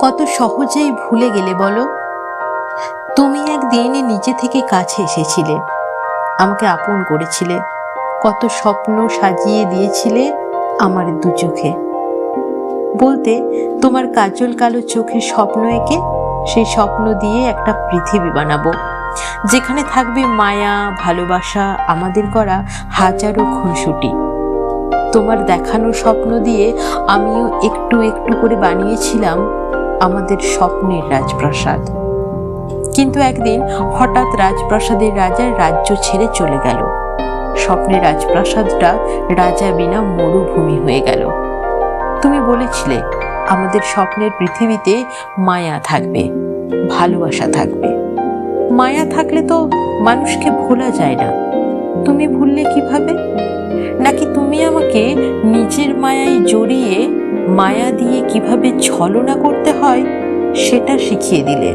কত সহজেই ভুলে গেলে বলো। তুমি একদিন নিজে থেকে কাছে এসেছিলে, আমাকে আপন করেছিলে, কত স্বপ্ন সাজিয়ে দিয়েছিলে আমার দু চোখে। বলতে তোমার কাজল কালো চোখে স্বপ্ন এঁকে সেই স্বপ্ন দিয়ে একটা পৃথিবী বানাবো, যেখানে থাকবে মায়া, ভালোবাসা, আমাদের করা হাজারো খুনসুটি। তোমার দেখানো স্বপ্ন দিয়ে আমিও একটু একটু করে বানিয়েছিলাম আমাদের স্বপ্নের রাজপ্রাসাদ। কিন্তু একদিন হঠাৎ রাজপ্রাসাদের রাজার রাজ্য ছেড়ে চলে গেল। স্বপ্নের রাজপ্রাসাদটা রাজা বিনা মরুভূমি হয়ে গেল। তুমি বলেছিলে আমাদের স্বপ্নের পৃথিবীতে মায়া থাকবে, ভালোবাসা থাকবে। মায়া থাকলে তো মানুষকে ভোলা যায় না। তুমি ভুললে কিভাবে? নাকি তুমি আমাকে নিজের মায়ায় জড়িয়ে মায়া দিয়ে কিভাবে ছলনা করতে হয় সেটা শিখিয়ে দিলে।